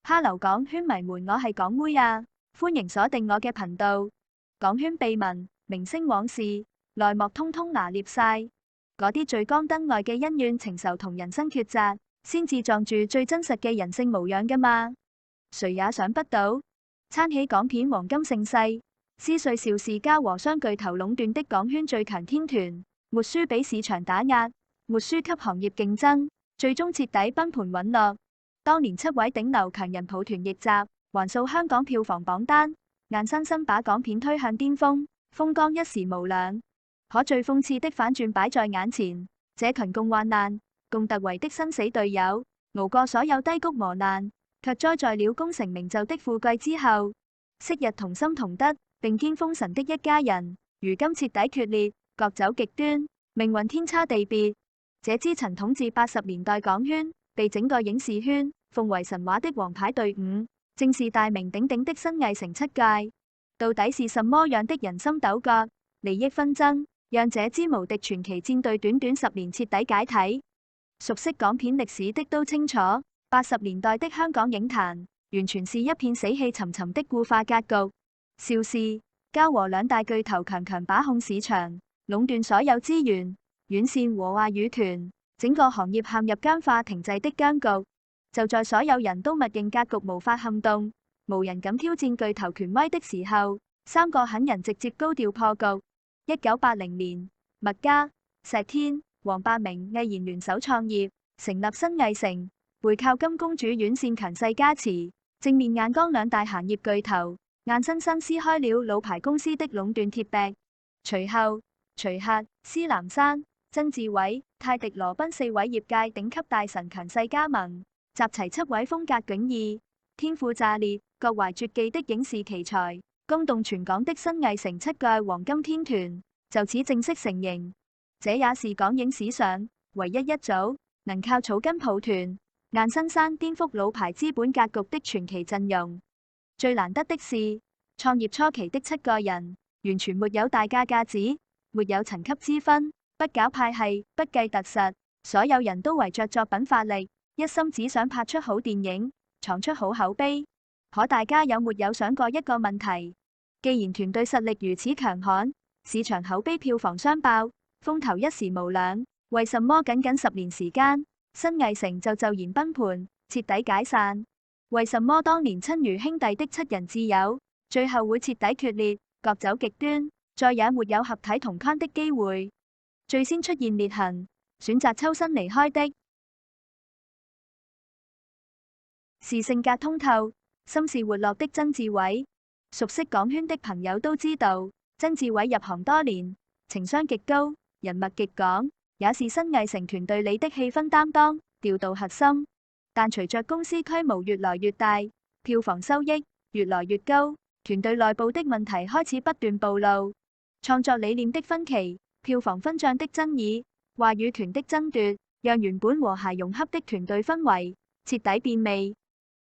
哈嘍港圈迷們，我係港妹啊，歡迎鎖定我嘅頻道。港圈秘聞、明星往事、內幕通通拿捏晒，嗰啲聚光燈外嘅恩怨情仇同人生抉擇，先至撞住最真實嘅人性模樣㗎嘛。誰也想不到，撐起港片黃金盛世，撕碎邵氏嘉禾雙巨頭壟斷的港圈最強天團，沒輸俾市場打壓，沒輸給行業競爭，最終徹底崩盤隕落。當年7位頂流強人抱團逆襲，橫掃香港票房榜單，硬生生把港片推向巔峰，風光一時無兩。可最諷刺的反轉擺在眼前，這群共患難、共突圍的生死隊友，熬過所有低谷磨難，卻栽在了功成名就的富貴之後。昔日同心同德、並肩封神的一家人，如今徹底決裂，各走極端，命運天差地別。這支曾統治80年代港圈，被整個影視圈奉為神話的王牌隊伍，正是大名鼎鼎的新藝城七屆。到底是什麼樣的人心鬥角、利益紛爭，讓這支無敵傳奇戰隊短短10年徹底解體？熟悉港片歷史的都清楚，80年代的香港影壇完全是一片死氣沉沉的固化格局。邵氏、嘉禾兩大巨頭強強把控市場，壟斷所有資源、院線和話語權，整個行業陷入僵化停滯的僵局。就在所有人都默認格局無法撼動，無人敢挑戰巨頭權威的時候，三個狠人直接高調破局。1980年，麥嘉、石天、黃百鳴毅然聯手創業，成立新藝城，背靠金公主院線強勢加持，正面硬剛兩大行業巨頭，硬生生撕開了老牌公司的壟斷鐵壁。隨後，徐克、施南山、曾志偉、泰迪羅賓4位業界頂級大神強勢加盟，集齊7位風格迥異、天賦炸裂、各懷絕技的影視奇才，轟動全港的新藝城7屆黃金天團就此正式成型。這也是港影史上唯一一組能靠草根抱團，硬生生顛覆老牌資本格局的傳奇陣容。最難得的是，創業初期的7個人完全沒有大價架子，沒有層級之分，不搞派系，不計特實，所有人都圍着作品發力，一心只想拍出好電影，闖出好口碑。可大家有沒有想過一個問題？既然團隊實力如此強悍，市場口碑票房雙爆，風頭一時無兩，為什麼僅僅10年時間，新藝城就驟然崩盤，徹底解散？為什麼當年親如兄弟的7人摯友，最後會徹底決裂，各走極端，再也沒有合體同框的機會？最先出現裂痕，選擇抽身離開的，是性格通透、心事活絡的曾志偉。熟悉港圈的朋友都知道，曾志偉入行多年，情商極高，人脈極廣，也是新藝城團隊裏的氣氛擔當、調度核心。但隨着公司規模越來越大，票房收益越來越高，團隊內部的問題開始不斷暴露，創作理念的分歧、票房分賬的爭議、話語權的爭奪，讓原本和諧融洽的團隊氛圍徹底變味。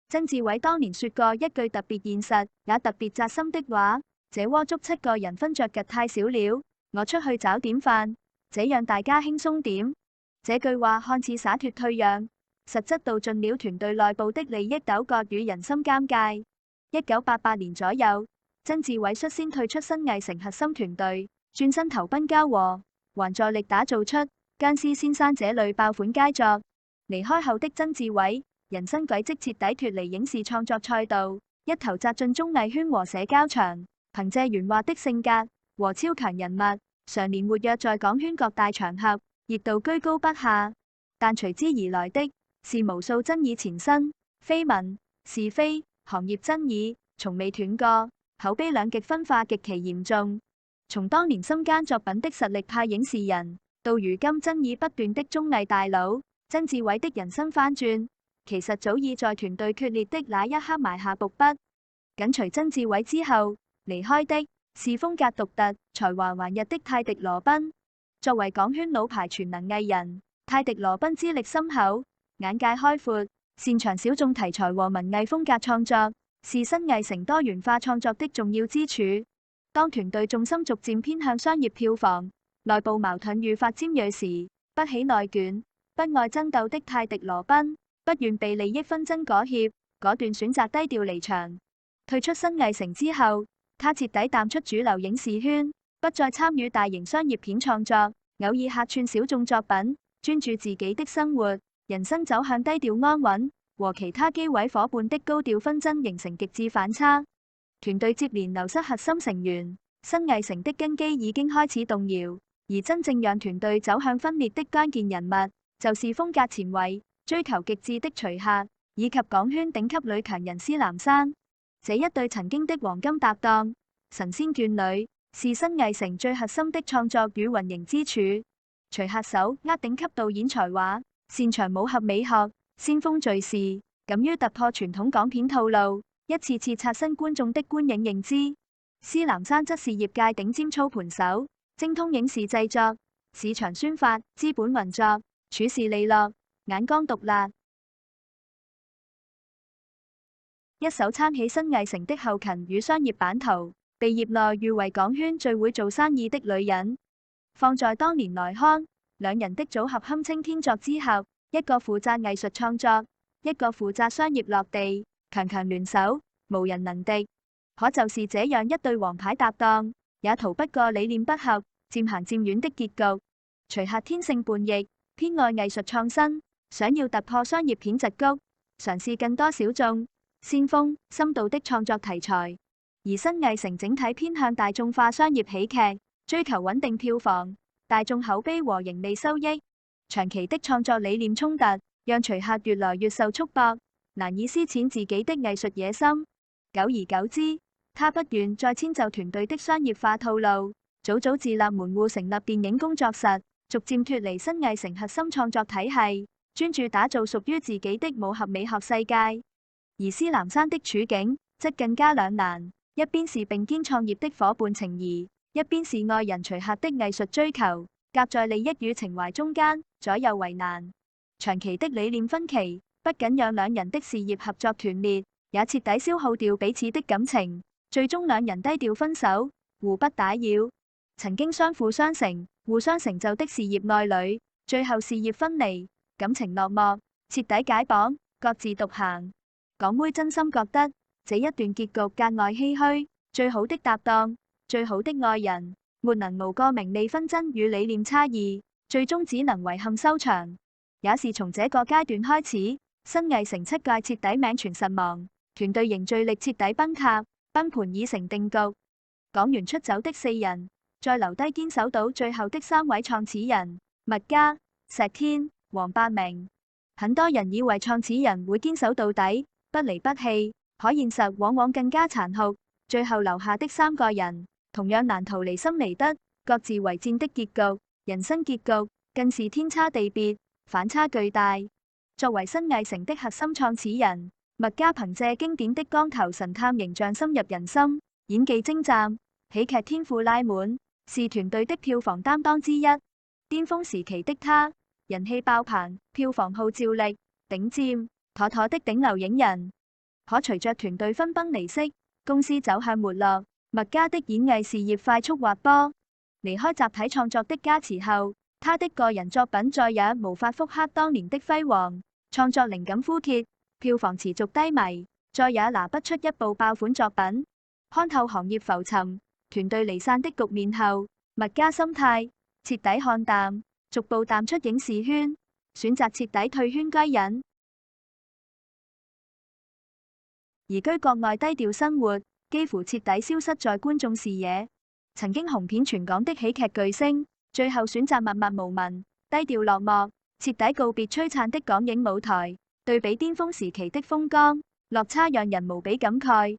曾志偉當年說過一句特別現實也特別扎心的話：這鍋粥7個人分着嘅太少了，我出去找點飯，這樣大家輕鬆點。這句話看似灑脫退讓，實質道盡了團隊內部的利益糾葛與人心尷尬。1988年左右，曾志偉率先退出新藝城核心團隊，轉身投奔嘉禾，還助力打造出《僵屍先生》這類爆款佳作。離開後的曾志偉，人生軌跡徹底脫離影視創作賽道，一頭扎進綜藝圈和社交場，憑借圓滑的性格和超強人脈，常年活躍在港圈各大場合，熱度居高不下。但隨之而來的是無數爭議纏身、緋聞、是非、行業爭議，從未斷過，口碑兩極分化極其嚴重。從當年深耕作品的實力派影視人，到如今爭議不斷的綜藝大佬，曾志偉的人生翻轉，其實早已在團隊決裂的那一刻埋下伏筆。緊隨曾志偉之後離開的是風格獨特、才華橫溢的泰迪羅賓。作為港圈老牌全能藝人，泰迪羅賓資歷深厚，眼界開闊，擅長小眾題材和文藝風格創作，是新藝城多元化創作的重要支柱。當團隊重心逐漸偏向商業票房，內部矛盾愈發尖銳時，不喜內捲、不愛爭鬥的泰迪羅賓，不願被利益紛爭裹挾，果斷選擇低調離場。退出新藝城之後，他徹底淡出主流影視圈，不再參與大型商業片創作，偶爾客串小眾作品，專注自己的生活，人生走向低調安穩，和其他機位夥伴的高調紛爭形成極致反差。團隊接連流失核心成員，新藝城的根基已經開始動搖，而真正讓團隊走向分裂的關鍵人物，就是風格前衛、追求極致的徐克，以及港圈頂級女強人施南珊。這一對曾經的黃金搭檔，神仙眷侶，是新藝城最核心的創作與運營支柱。徐克手握頂級導演才華，擅長武俠美學，先鋒敘事，敢於突破傳統港片套路，一次次刷新觀眾的觀影認知。施南珊則是業界頂尖操盤手，精通影視製作、市場宣發、資本運作，處事利落，眼光毒辣。一手撐起新藝城的後勤與商業版圖，被業內譽為港圈最會做生意的女人。放在當年來看，兩人的組合堪稱天作之合，一個負責藝術創作，一個負責商業落地，強強聯手，無人能敵。可就是這樣一對王牌搭檔，也逃不過理念不合、漸行漸遠的結局。徐克天性叛逆，偏愛藝術創新，想要突破商業片桎梏，嘗試更多小眾、先鋒、深度的創作題材，而新藝城整體偏向大眾化商業喜劇，追求穩定票房、大眾口碑和盈利收益。長期的創作理念衝突，讓徐克越來越受束縛，難以施展自己的藝術野心。久而久之，他不願再遷就團隊的商業化套路，早早自立門戶，成立電影工作室，逐漸脫離新藝城核心創作體系，專注打造屬於自己的武俠美學世界。而施南珊的處境則更加兩難，一邊是並肩創業的夥伴情誼，一邊是愛人徐克的藝術追求，夾在利益與情懷中間，左右為難。長期的理念分歧，不僅讓兩人的事業合作斷裂，也徹底消耗掉彼此的感情。最終兩人低調分手，互不打擾。曾經相輔相成、互相成就的事業愛侶，最後事業分離，感情落寞，徹底解綁，各自獨行。港妹真心覺得這一段結局格外唏噓。最好的搭檔，最好的愛人，沒能熬過名利紛爭與理念差異，最終只能遺憾收場。也是從這個階段開始，新藝城七屆徹底名存實亡，團隊凝聚力徹底崩塌。崩盤已成定局，講完出走的四人，再留低堅守到最後的三位創始人：麥嘉、石天、黃百鳴。很多人以為創始人會堅守到底，不離不棄，可現實往往更加殘酷。最後留下的三個人，同樣難逃離心離德，各自為戰的結局。人生結局更是天差地別，反差巨大。作為新藝城的核心創始人，麥嘉憑借經典的光頭神探形象深入人心，演技精湛，喜劇天賦拉滿，是團隊的票房擔當之一。巔峰時期的他，人氣爆棚，票房號召力頂尖，妥妥的頂流影人。可隨着團隊分崩離析，公司走向沒落，麥嘉的演藝事業快速滑坡。離開集體創作的加持後，他的個人作品再也無法復刻當年的輝煌，創作靈感枯竭。票房持續低迷，再也拿不出一部爆款作品。看透行業浮沉、團隊離散的局面後，麥嘉心態徹底看淡，逐步淡出影視圈，選擇徹底退圈歸隱。移居國外低調生活，幾乎徹底消失在觀眾視野。曾經紅遍全港的喜劇巨星，最後選擇默默無聞，低調落幕，徹底告別璀璨的港影舞台。對比巔峰時期的風光，落差讓人無比感慨。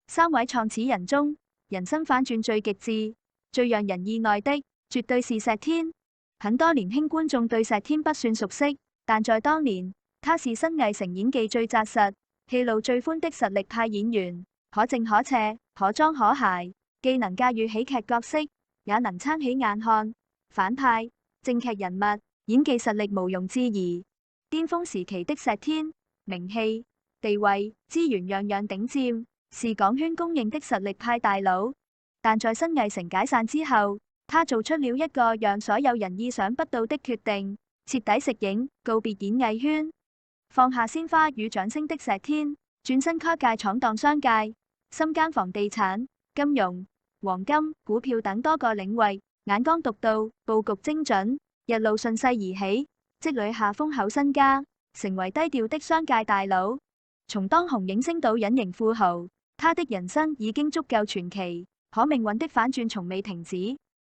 三位創始人中，人生反轉最極致、最讓人意外的，絕對是石天。很多年輕觀眾對石天不算熟悉，但在當年，他是新藝城演技最紮實、戲路最寬的實力派演員，可正可邪，可裝可諧，既能駕馭喜劇角色，也能撐起硬漢、反派、正劇人物，演技實力毋庸置疑。巔峰時期的石天，名氣、地位、資源樣樣頂尖，是港圈公認的實力派大佬。但在新藝城解散之後，他做出了一個讓所有人意想不到的決定，徹底息影，告別演藝圈。放下鮮花與掌聲的石天，轉身跨界闖蕩商界，深耕房地產、金融、黃金、股票等多個領域，眼光獨到，布局精準，一路順勢而起，積累下豐厚身家，成為低調的商界大佬。從當紅影星到隱形富豪，他的人生已經足夠傳奇，可命運的反轉從未停止。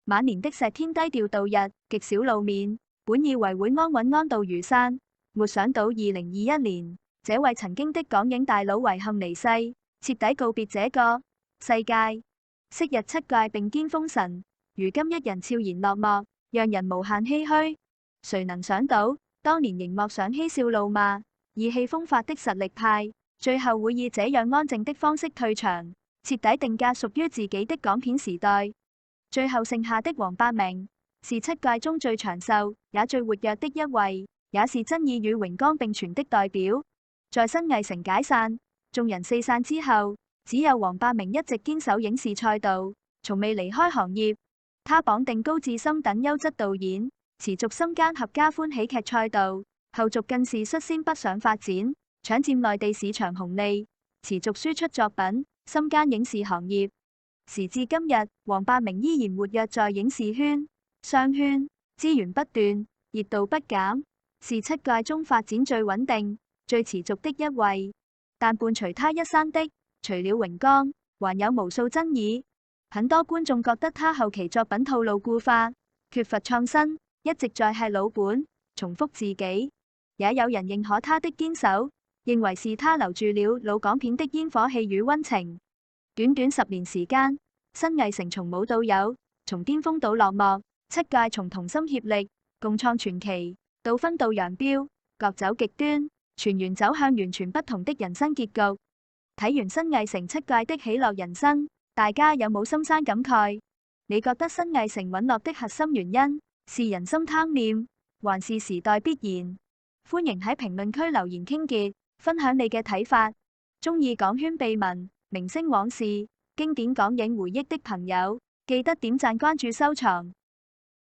晚年的石天低調度日，極少露面，本以為會安穩安度如山，沒想到2021年，這位曾經的港影大佬遺憾離世，徹底告別這個世界。昔日七屆並肩封神，如今一人悄然落幕，讓人無限唏噓。誰能想到，當年熒幕上嬉笑怒罵、意氣風發的實力派，最後會以這樣安靜的方式退場，徹底定格屬於自己的港片時代。最後剩下的黃百鳴，是七屆中最長壽也最活躍的一位，也是爭議與榮光並存的代表。在新藝城解散、眾人四散之後，只有黃百鳴一直堅守影視賽道，從未離開行業。他綁定高志森等優質導演，持續深耕合家歡喜劇賽道，後續更是率先北上發展，搶佔內地市場紅利，持續輸出作品，深耕影視行業。時至今日，黃百鳴依然活躍在影視圈、商圈，資源不斷，熱度不減，是七屆中發展最穩定、最持續的一位。但伴隨他一生的，除了榮光，還有無數爭議。很多觀眾覺得他後期作品套路固化，缺乏創新，一直在吃老本，重複自己。也有人認可他的堅守，認為是他留住了老港片的煙火氣與溫情。短短10年時間，新藝城從冇到有，從巔峰到落幕，七屆從同心協力共創傳奇到分道揚鑣，各走極端，全員走向完全不同的人生結局。睇完新藝城七屆的喜樂人生，大家有冇心生感慨？你覺得新藝城隕落的核心原因是人心貪念，還是時代必然？歡迎喺評論區留言傾結，分享你嘅睇法。鍾意港圈秘聞、明星往事、經典港影回憶的朋友，記得點讚、關注、收藏。